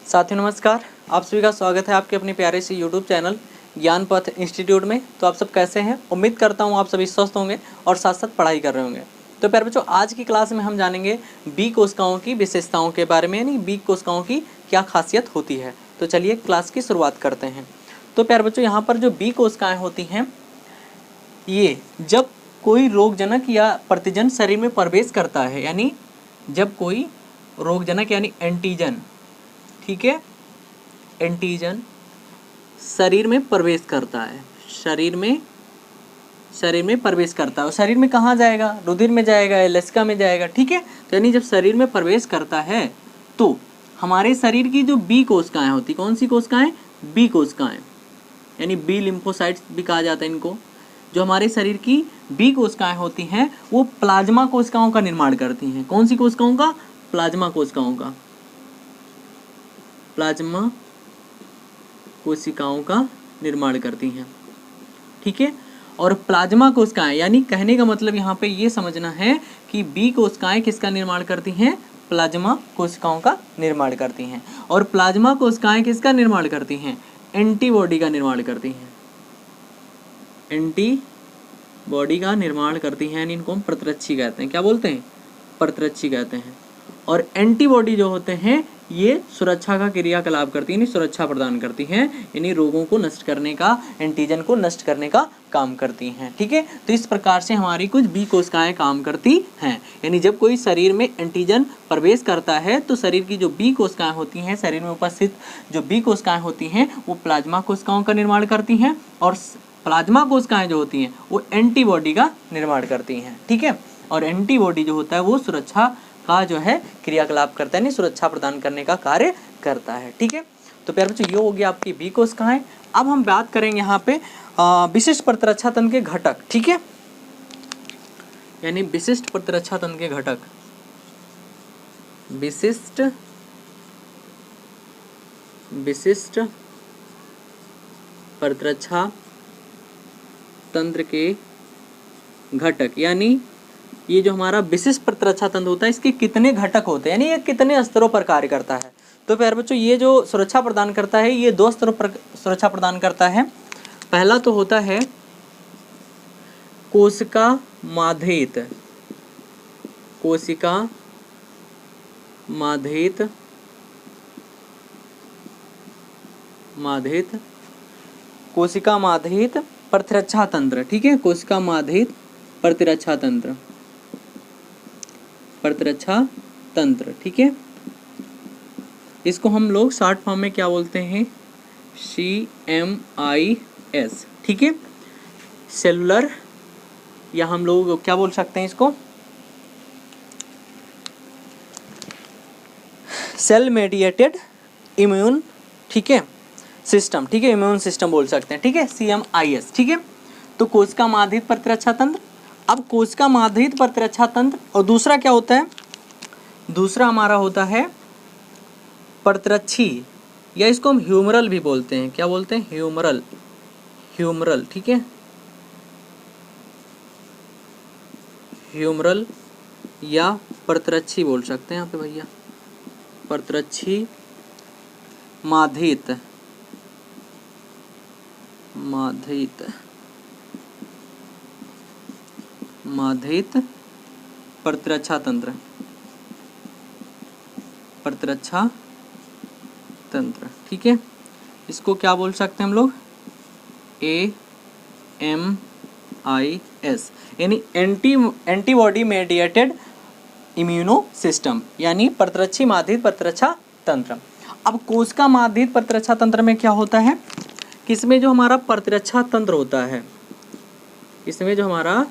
साथियों नमस्कार, आप सभी का स्वागत है आपके अपने प्यारे से यूट्यूब चैनल ज्ञान पथ इंस्टीट्यूट में। तो आप सब कैसे हैं? उम्मीद करता हूं आप सभी स्वस्थ होंगे और साथ साथ पढ़ाई कर रहे होंगे। तो प्यारे बच्चों, आज की क्लास में हम जानेंगे बी कोशिकाओं की विशेषताओं के बारे में, यानी बी कोशिकाओं की क्या खासियत होती है। तो चलिए क्लास की शुरुआत करते हैं। तो प्यारे बच्चों, यहाँ पर जो बी कोशिकाएँ होती हैं, ये जब कोई रोगजनक या प्रतिजन शरीर में प्रवेश करता है, यानी जब कोई रोगजनक यानी एंटीजन, ठीक है, एंटीजन शरीर में प्रवेश करता है, शरीर में प्रवेश करता है। और शरीर में कहाँ जाएगा? रुधिर में जाएगा या लसिका में जाएगा, ठीक है। तो यानी जब शरीर में प्रवेश करता है तो हमारे शरीर की जो बी कोशिकाएं होती, कौन सी कोशिकाएं? बी कोशिकाएं, यानी बी लिम्फोसाइट्स भी कहा जाता है इनको। जो हमारे शरीर की बी कोशिकाएं होती हैं वो प्लाज्मा कोशिकाओं का निर्माण करती हैं। कौन सी कोशिकाओं का? प्लाज्मा कोशिकाओं का, प्लाज्मा कोशिकाओं का निर्माण करती हैं, ठीक है। और प्लाज्मा कोशिकाएं, यानी कहने का मतलब यहाँ पे ये समझना है कि बी कोशिकाएं किसका निर्माण करती हैं? प्लाज्मा कोशिकाओं का निर्माण करती हैं। और प्लाज्मा कोशिकाएं किसका निर्माण करती हैं? एंटीबॉडी का निर्माण करती हैं, एंटीबॉडी का निर्माण करती हैं, यानी इनको हम प्रतिरक्षी कहते हैं। क्या बोलते हैं? प्रतिरक्षी कहते हैं। और एंटीबॉडी जो होते हैं ये सुरक्षा का क्रियाकलाप करती है, यानी सुरक्षा प्रदान करती हैं, यानी रोगों को नष्ट करने का, एंटीजन को नष्ट करने का काम करती हैं, ठीक है। तो इस प्रकार से हमारी कुछ बी कोशिकाएं काम करती हैं। यानी जब कोई शरीर में एंटीजन प्रवेश करता है तो शरीर की जो बी कोशिकाएं होती हैं, शरीर में उपस्थित जो बी कोशिकाएं होती हैं वो प्लाज्मा कोशिकाओं का निर्माण करती हैं, और प्लाज्मा कोशिकाएं जो होती हैं वो एंटीबॉडी का निर्माण करती हैं, ठीक है। और एंटीबॉडी जो होता है वो सुरक्षा का जो है क्रियाकलाप करता है, यानी सुरक्षा प्रदान करने का कार्य करता है, ठीक है। तो प्यारे बच्चों, ये हो गया आपकी बी कोशिकाएं। अब हम बात करेंगे यहाँ पे विशिष्ट प्रतिरक्षा तंत्र के घटक, ठीक है, यानी विशिष्ट प्रतिरक्षा तंत्र के घटक, विशिष्ट प्रतिरक्षा तंत्र के घटक, यानी ये जो हमारा विशिष्ट प्रतिरक्षा तंत्र होता है इसके कितने घटक होते हैं, यानी ये कितने स्तरों पर कार्य करता है। तो प्यारे बच्चों, ये जो सुरक्षा प्रदान करता है ये 2 स्तरों पर सुरक्षा प्रदान करता है। पहला तो होता है कोशिका माध्यित, कोशिका माध्यित कोशिका माध्यित प्रतिरक्षा तंत्र, ठीक है। कोशिका माध्यित प्रतिरक्षा तंत्र, ठीक है। इसको हम लोग शॉर्ट फॉर्म में क्या बोलते हैं? CMIS, ठीक है। सेलुलर, या हम लोग क्या बोल सकते हैं इसको? सेल मेडिएटेड इम्यून, ठीक है, सिस्टम, ठीक है, इम्यून सिस्टम बोल सकते हैं, ठीक है, CMIS, ठीक है। तो कोशिका माध्यित प्रतिरक्षा तंत्र। अब कोशिका माध्यित प्रतिरक्षा तंत्र, और दूसरा क्या होता है? दूसरा हमारा होता है प्रतिरक्षी, या इसको हम ह्यूमरल भी बोलते हैं। क्या बोलते हैं? ह्यूमरल, ठीक है, ह्यूमरल या प्रतिरक्षी बोल सकते हैं यहाँ पे भैया, प्रतिरक्षी माध्यित प्रतिरक्षा तंत्र, ठीक है। इसको क्या बोल सकते हैं हम लोग? AMIS, यानी एंटीबॉडी मेडिएटेड इम्यूनो सिस्टम, यानी प्रतिरक्षी माध्यित प्रतिरक्षा तंत्र। अब कोशिका माध्यित प्रतिरक्षा तंत्र में क्या होता है? किसमें जो हमारा प्रतिरक्षा तंत्र होता है, इसमें जो हमारा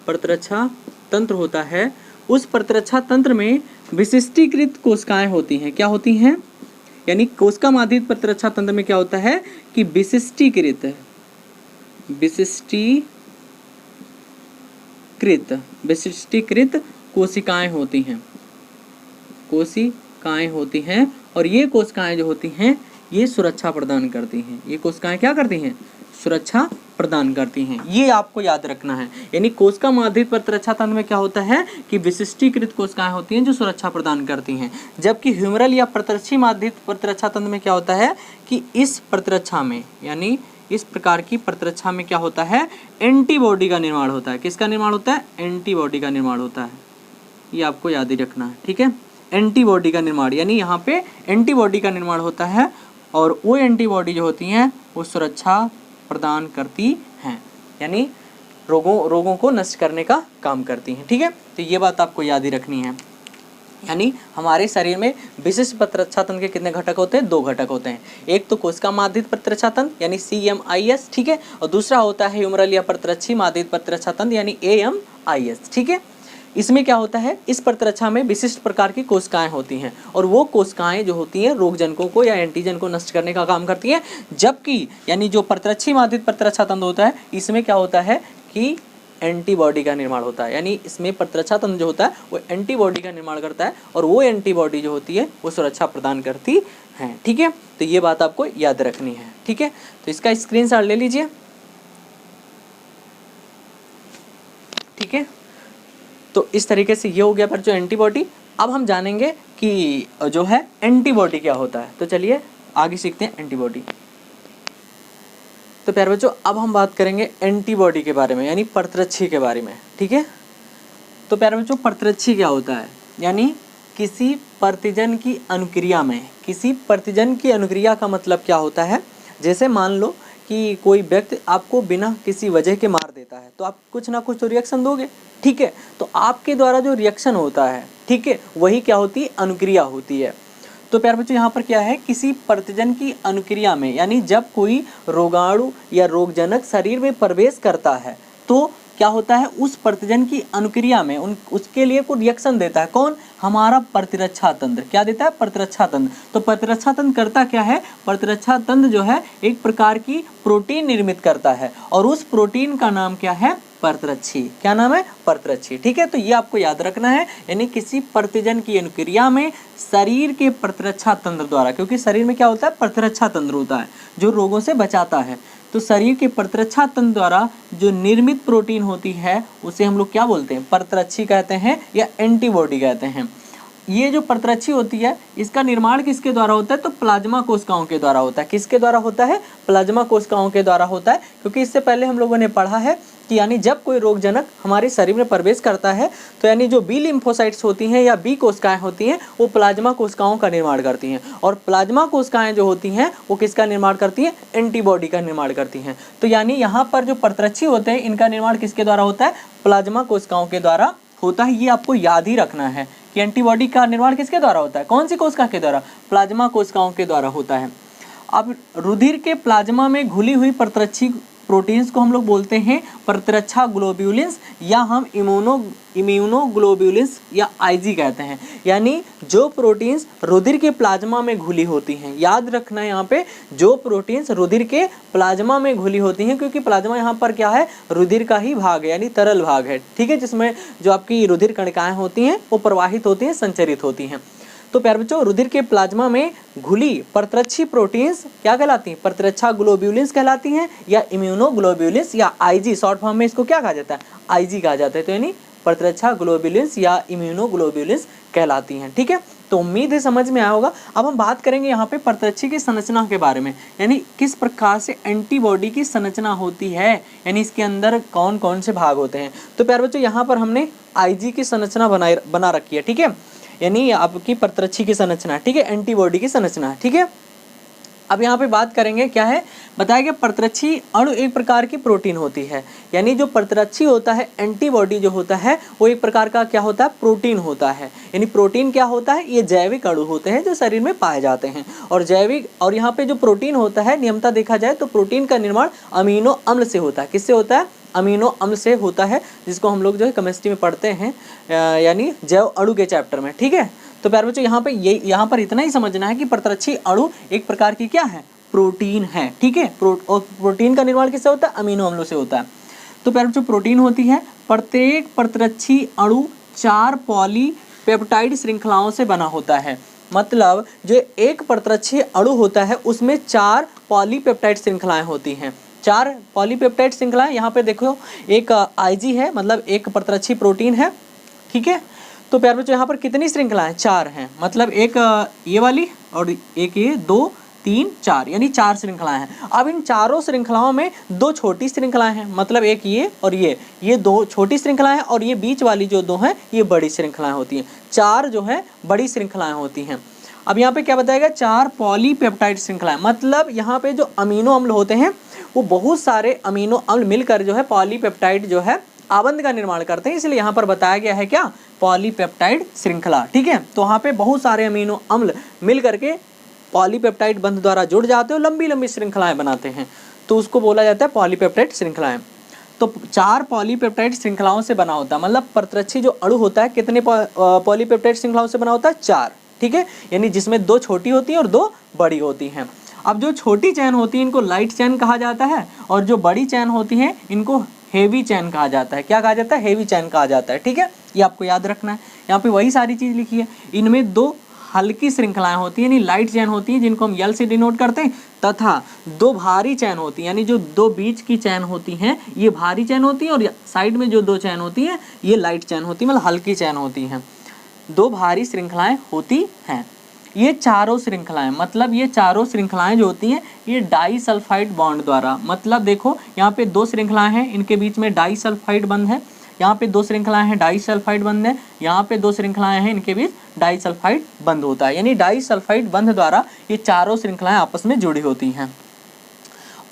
प्रतिरक्षा तंत्र होता है उस प्रतिरक्षा तंत्र में विशिष्टीकृत कोशिकाएं होती हैं। क्या होती हैं? यानी कोशिका माध्यित प्रतिरक्षा तंत्र में क्या होता है कि विशिष्टीकृत कोशिकाएं होती हैं, और ये कोशिकाएं जो होती हैं ये सुरक्षा प्रदान करती हैं। ये कोशिकाएं क्या करती हैं? सुरक्षा प्रदान करती हैं। ये आपको याद रखना है। यानी कोशिका माध्यित प्रतिरक्षा तंत्र में क्या होता है कि विशिष्टीकृत कोशिकाएं होती हैं जो सुरक्षा प्रदान करती हैं, जबकि ह्यूमरल या प्रतिरक्षी माध्यित प्रतिरक्षा तंत्र में क्या होता है कि इस प्रतिरक्षा में, यानी इस प्रकार की प्रतिरक्षा में क्या होता है, एंटीबॉडी का निर्माण होता है। किसका निर्माण होता है? एंटीबॉडी का निर्माण होता है। ये आपको याद ही रखना है, ठीक है। एंटीबॉडी का निर्माण, यानी यहाँ पे एंटीबॉडी का निर्माण होता है और वो एंटीबॉडी जो होती हैं वो सुरक्षा प्रदान करती हैं, यानी रोगों को नष्ट करने का काम करती हैं, ठीक है। तो ये बात आपको याद ही रखनी है। यानी हमारे शरीर में विशिष्ट प्रतिरक्षा तंत्र के कितने घटक होते हैं? 2 घटक होते हैं। एक तो कोशिका माध्यित प्रतिरक्षा तंत्र यानी CMIS, ठीक है, और दूसरा होता है ह्यूमरल या प्रतिरक्षी माध्यित प्रतिरक्षा तंत्र यानी AMIS, ठीक है। इसमें क्या होता है, इस प्रतिरक्षा में विशिष्ट प्रकार की कोशिकाएं होती हैं और वो कोशिकाएं जो होती हैं रोगजनकों को या एंटीजन को नष्ट करने का काम करती हैं, जबकि यानी जो प्रतिरक्षी माध्यित प्रतिरक्षा तंत्र होता है इसमें क्या होता है कि एंटीबॉडी का निर्माण होता है। यानी इसमें प्रतिरक्षा तंत्र जो होता है वो एंटीबॉडी का निर्माण करता है और वो एंटीबॉडी जो होती है वो सुरक्षा प्रदान करती है, ठीक है। तो ये बात आपको याद रखनी है, ठीक है। तो इसका स्क्रीनशॉट ले लीजिए, ठीक है। तो इस तरीके से ये हो गया पर जो एंटीबॉडी। अब हम जानेंगे कि जो है एंटीबॉडी क्या होता है। तो चलिए आगे सीखते हैं एंटीबॉडी। तो प्यारे बच्चों अब हम बात करेंगे एंटीबॉडी के बारे में, यानी प्रतिरक्षी के बारे में, ठीक है। तो प्यारे बच्चों प्रतिरक्षी क्या होता है, यानी किसी प्रतिजन की अनुक्रिया में, किसी प्रतिजन की अनुक्रिया का मतलब क्या होता है, जैसे मान लो कि कोई व्यक्ति आपको बिना किसी वजह के मार देता है तो आप कुछ ना कुछ तो रिएक्शन दोगे, ठीक है। तो आपके द्वारा जो रिएक्शन होता है, ठीक है, वही क्या होती है, अनुक्रिया होती है। तो प्यारे बच्चों यहाँ पर क्या है, किसी प्रतिजन की अनुक्रिया में, यानी जब कोई रोगाणु या रोगजनक शरीर में प्रवेश करता है तो क्या होता है, उस प्रतिजन की अनुक्रिया में उसके लिए कोई रिएक्शन देता है। कौन? हमारा प्रतिरक्षा तंत्र। क्या देता है? प्रतिरक्षा तंत्र। तो प्रतिरक्षा तंत्र करता क्या है, प्रतिरक्षा तंत्र जो है एक प्रकार की प्रोटीन निर्मित करता है और उस प्रोटीन का नाम क्या है, प्रतिरक्षी। क्या नाम है? प्रतिरक्षी, ठीक है। तो ये आपको याद रखना है, यानी किसी प्रतिजन की अनुक्रिया में शरीर के प्रतिरक्षा तंत्र द्वारा, क्योंकि शरीर में क्या होता है, प्रतिरक्षा तंत्र होता है जो रोगों से बचाता है। तो शरीर के प्रतिरक्षा तंत्र द्वारा जो निर्मित प्रोटीन होती है उसे हम लोग क्या बोलते हैं, प्रतिरक्षी कहते हैं या एंटीबॉडी कहते हैं। ये जो प्रतिरक्षी होती है इसका निर्माण किसके द्वारा होता है, तो प्लाज्मा कोशिकाओं के द्वारा होता है। किसके द्वारा होता है? प्लाज्मा कोशिकाओं के द्वारा होता है, क्योंकि इससे पहले हम लोगों ने पढ़ा है कि यानी जब कोई रोगजनक हमारे शरीर में प्रवेश करता है तो यानी जो बी लिम्फोसाइट्स होती हैं या बी कोशिकाएं होती हैं वो प्लाज्मा कोशिकाओं का निर्माण करती हैं, और प्लाज्मा कोशिकाएं जो होती हैं वो किसका निर्माण करती हैं, एंटीबॉडी का निर्माण करती हैं। तो यानी यहाँ पर जो प्रतिरक्षी होते हैं इनका निर्माण किसके द्वारा होता है, प्लाज्मा कोशिकाओं के द्वारा होता है। ये आपको याद ही रखना है कि एंटीबॉडी का निर्माण किसके द्वारा होता है, कौन सी कोशिका के द्वारा, प्लाज्मा कोशिकाओं के द्वारा होता है। अब रुधिर के प्लाज्मा में घुली हुई प्रतिरक्षी प्रोटीन्स को हम लोग बोलते हैं प्रतिरक्षा ग्लोब्यूलिन्स, या हम इम्यूनोग्लोब्यूलिन्स या आईजी कहते हैं। यानी जो प्रोटीन्स रुधिर के प्लाज्मा में घुली होती हैं, याद रखना है यहाँ पे, जो प्रोटीन्स रुधिर के प्लाज्मा में घुली होती हैं, क्योंकि प्लाज्मा यहाँ पर क्या है, रुधिर का ही भाग है, यानी तरल भाग है, ठीक है, जिसमें जो आपकी रुधिर कणिकाएं होती हैं वो प्रवाहित होती हैं, संचरित होती हैं। तो प्यारे बच्चों रुधिर के प्लाज्मा में घुली प्रतिरक्षी प्रोटीन्स क्या कहलाती हैं, प्रतिरक्षा ग्लोब्यूलिन्स कहलाती हैं, या इम्यूनोग्लोब्यूलिन्स या आईजी, शॉर्ट फॉर्म में इसको क्या कहा जाता है, आईजी कहा जाता है। तो यानी प्रतिरक्षा ग्लोब्यूलिन्स या इम्यूनोग्लोब्यूलिन्स कहलाती हैं, ठीक है। तो उम्मीद है समझ में आया होगा। अब हम बात करेंगे यहाँ पे प्रतिरक्षी की संरचना के बारे में, यानी किस प्रकार से एंटीबॉडी की संरचना होती है, यानी इसके अंदर कौन कौन से भाग होते हैं। तो प्यारे बच्चों यहाँ पर हमने आईजी की संरचना बना रखी है, ठीक है, यानी आपकी प्रतिरक्षी की संरचना, ठीक है, एंटीबॉडी की संरचना, ठीक है। अब यहाँ पे बात करेंगे क्या है, बताया गया प्रतिरक्षी अणु एक प्रकार की प्रोटीन होती है, यानी जो प्रतिरक्षी होता है, एंटीबॉडी जो होता है वो एक प्रकार का क्या होता है, प्रोटीन होता है। यानी प्रोटीन क्या होता है, ये जैविक अणु होते हैं जो शरीर में पाए जाते हैं, और जैविक, और यहाँ पे जो प्रोटीन होता है नियमता देखा जाए तो प्रोटीन का निर्माण अमीनो अम्ल से होता है। किससे होता है, अमीनो अम्ल से होता है, जिसको हम लोग जो है केमिस्ट्री में पढ़ते हैं, यानी जैव अणु के चैप्टर में, ठीक है। तो प्यारे बच्चों यहाँ पर इतना ही समझना है कि प्रतिरक्षी अणु एक प्रकार की क्या है, प्रोटीन है, ठीक है। और प्रोटीन का निर्माण किससे होता है, अमीनो अम्लों से होता है। तो प्यारे बच्चों प्रोटीन होती है, प्रत्येक प्रतिरक्षी अणु 4 पॉलीपेप्टाइड श्रृंखलाओं से बना होता है। मतलब जो एक प्रतिरक्षी अणु होता है उसमें 4 पॉलीपेप्टाइड श्रृंखलाएं होती हैं, 4 पॉलीपेप्टाइड श्रृंखला है। यहाँ पे देखो एक आईजी है, मतलब एक प्रतिरक्षी प्रोटीन है, ठीक है। तो प्यारे बच्चों यहाँ पर कितनी श्रृंखला है? 4 हैं, मतलब एक ये वाली और एक ये, 2 3 4, यानी 4 श्रृंखलाएं हैं। अब इन चारों श्रृंखलाओं में 2 छोटी श्रृंखलाएं हैं, मतलब एक ये और ये 2 छोटी श्रृंखलाएं हैं और ये बीच वाली जो 2 हैं ये बड़ी श्रृंखलाएं होती हैं। 4 जो है बड़ी श्रृंखलाएं होती हैं। अब यहाँ पे क्या बताएगा? 4 पॉलीपेप्टाइड श्रृंखलाएं, मतलब यहाँ पे जो अमीनो अम्ल होते हैं वो बहुत सारे अमीनो अम्ल मिलकर जो है पॉलीपेप्टाइड जो है आबंध का निर्माण करते हैं, इसलिए यहाँ पर बताया गया है क्या? पॉलीपेप्टाइड श्रृंखला, ठीक है। तो वहाँ पे बहुत सारे अमीनो अम्ल मिल करके पॉलीपेप्टाइड बंध द्वारा जुड़ जाते हैं और लंबी लंबी श्रृंखलाएं बनाते हैं, तो उसको बोला जाता है पॉलीपेप्टाइड श्रृंखलाएं। तो 4 पॉलीपेप्टाइड श्रृंखलाओं से बना होता है, मतलब प्रतिरक्षी जो अणु होता है कितने पॉलीपेप्टाइड श्रृंखलाओं से बना होता है? 4, ठीक है, यानी जिसमें 2 छोटी होती हैं और 2 बड़ी होती हैं। अब जो छोटी चैन होती है इनको लाइट चैन कहा जाता है और जो बड़ी चैन होती है इनको हेवी चैन कहा जाता है। क्या कहा जाता है? हेवी चैन कहा जाता है, ठीक है, ये आपको याद रखना है। यहाँ पे वही सारी चीज़ लिखी है। इनमें 2 हल्की श्रृंखलाएं होती हैं, यानी लाइट चैन होती हैं, जिनको हम यल से डिनोट करते हैं, तथा 2 भारी चैन होती हैं, यानी जो 2 बीच की चैन होती हैं ये भारी चैन होती है और साइड में जो 2 चैन होती हैं ये लाइट चैन होती है, मतलब हल्की चैन होती हैं। 2 भारी श्रृंखलाएं होती हैं। ये चारों श्रृंखलाएं, मतलब ये चारों श्रृंखलाएं जो होती हैं ये डाई सल्फाइड बॉन्ड द्वारा, मतलब देखो यहाँ पे 2 श्रृंखलाएं हैं, इनके बीच में डाई सल्फाइड बंध है, यहाँ पे 2 श्रृंखलाएं हैं, डाई सल्फाइड बंध है, यहाँ पे 2 श्रृंखलाएं हैं, इनके बीच डाई सल्फाइड बंध होता है, यानी डाई सल्फाइड बंध द्वारा ये चारों श्रृंखलाएं आपस में जुड़ी होती हैं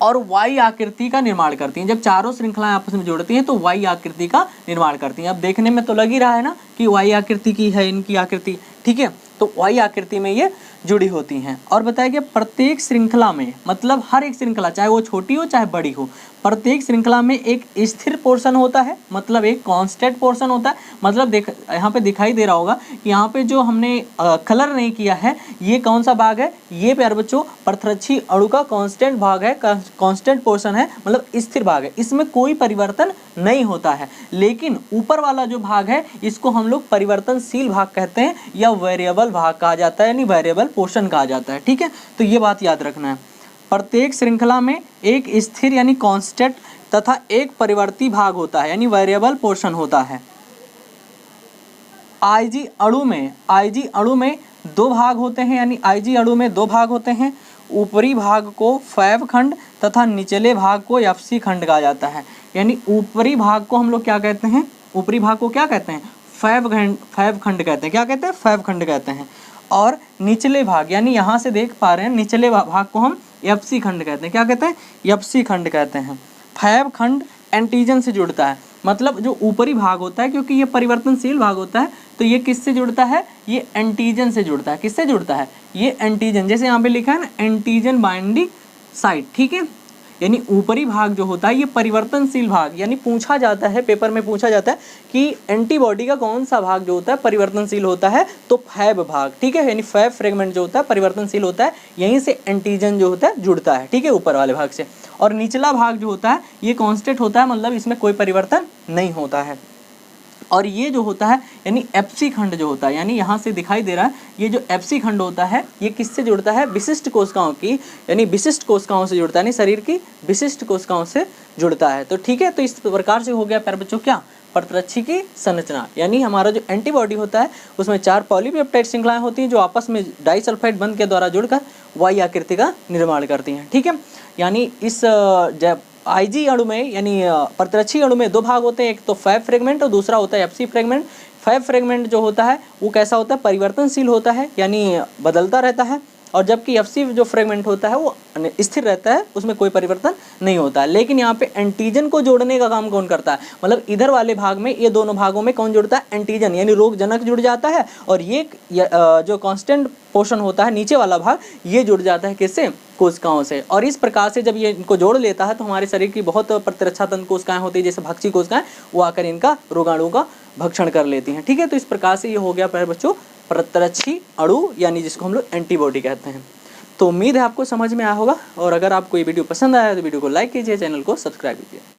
और वाई आकृति का निर्माण करती हैं। जब चारों श्रृंखलाएं आपस में जुड़ती हैं तो वाई आकृति का निर्माण करती हैं। अब देखने में तो लग ही रहा है ना कि वाई आकृति की है इनकी आकृति, ठीक है, तो वाई आकृति में ये जुड़ी होती हैं। और बताया गया प्रत्येक श्रृंखला में, मतलब हर एक श्रृंखला चाहे वो छोटी हो चाहे बड़ी हो, प्रत्येक श्रृंखला में एक स्थिर पोर्शन होता है, मतलब एक कांस्टेंट पोर्शन होता है। मतलब यहाँ पे दिखाई दे रहा होगा कि यहाँ पे जो हमने कलर नहीं किया है ये कौन सा भाग है? ये प्यारे बच्चों प्रतिरक्षी अणु का कांस्टेंट भाग है, कांस्टेंट पोर्शन है, मतलब स्थिर भाग है, इसमें कोई परिवर्तन नहीं होता है। लेकिन ऊपर वाला जो भाग है इसको हम लोग परिवर्तनशील भाग कहते हैं या वेरिएबल भाग कहा जाता है, यानी वेरिएबल पोर्शन कहा जाता है, ठीक है। तो ये बात याद रखना है। प्रत्येक श्रृंखला में एक स्थिर यानी कांस्टेंट तथा एक परिवर्ती भाग होता है, यानी वेरिएबल पोर्शन होता है। आईजी अणु में 2 भाग होते हैं, यानी आईजी अणु में 2 भाग होते हैं। ऊपरी भाग को फैब खंड तथा निचले भाग को एफसी खंड कहा जाता है। यानी ऊपरी भाग को हम लोग क्या कहते हैं? ऊपरी भाग को क्या कहते हैं? फैब खंड कहते हैं। क्या कहते हैं? फैब खंड कहते हैं। और निचले भाग, यानी यहाँ से देख पा रहे हैं, निचले भाग को हम एफसी खंड कहते हैं। क्या कहते हैं? एफसी खंड कहते हैं। फैब खंड एंटीजन से जुड़ता है, मतलब जो ऊपरी भाग होता है, क्योंकि ये परिवर्तनशील भाग होता है, तो ये किससे जुड़ता है? ये एंटीजन से जुड़ता है। किससे जुड़ता है? ये एंटीजन, जैसे यहाँ पे लिखा है ना, एंटीजन बाइंडिंग साइट, ठीक है। यानी ऊपरी भाग जो होता है ये परिवर्तनशील भाग, यानी पूछा जाता है, पेपर में पूछा जाता है कि एंटीबॉडी का कौन सा भाग जो होता है परिवर्तनशील होता है, तो फैब भाग, ठीक है, यानी फैब फ्रेगमेंट जो होता है परिवर्तनशील होता है, यहीं से एंटीजन जो होता है जुड़ता है, ठीक है, ऊपर वाले भाग से। और निचला भाग जो होता है ये कांस्टेंट होता है, मतलब इसमें कोई परिवर्तन नहीं होता है। और ये जो होता है यानी एफसी खंड जो होता है, यानी यहाँ से दिखाई दे रहा है, ये जो एफसी खंड होता है ये किससे जुड़ता है? विशिष्ट कोशिकाओं की, यानी विशिष्ट कोशिकाओं से जुड़ता है, यानी शरीर की विशिष्ट कोशिकाओं से जुड़ता है। तो ठीक है, तो इस प्रकार से हो गया प्यारे बच्चों क्या? प्रतिरक्षी की संरचना। यानी हमारा जो एंटीबॉडी होता है उसमें 4 पॉलीपेप्टाइड श्रृंखलाएं होती हैं जो आपस में डाइसल्फाइड बंध के द्वारा जुड़कर वाई आकृति का निर्माण करती हैं, ठीक है। यानी इस आईजी अणु में, यानी प्रतिरक्षी अणु में 2 भाग होते हैं, एक तो फैब फ्रेगमेंट और दूसरा होता है एफसी फ्रेगमेंट। फैब फ्रेगमेंट जो होता है वो कैसा होता है? परिवर्तनशील होता है, यानी बदलता रहता है, और जबकि एफसी जो फ्रेगमेंट होता है वो स्थिर रहता है, उसमें कोई परिवर्तन नहीं होता है। लेकिन यहाँ पे एंटीजन को जोड़ने का काम कौन करता है? मतलब इधर वाले भाग में, ये दोनों भागों में कौन जुड़ता है? एंटीजन, यानी रोगजनक जुड़ जाता है, और ये जो कांस्टेंट पोर्शन होता है नीचे वाला भाग ये जुड़ जाता है किससे? कोशिकाओं से। और इस प्रकार से जब ये इनको जोड़ लेता है तो हमारे शरीर की बहुत प्रतिरक्षा तंत्र कोशिकाएं होती है, जैसे भक्षी कोशिकाएं, वो आकर इनका रोगाणु का भक्षण कर लेती हैं, ठीक है। तो इस प्रकार से ये हो गया प्यारे बच्चों प्रतिरक्षी अणु, यानी जिसको हम लोग एंटीबॉडी कहते हैं। तो उम्मीद है आपको समझ में आया होगा, और अगर आपको ये वीडियो पसंद आया तो वीडियो को लाइक कीजिए, चैनल को सब्सक्राइब कीजिए।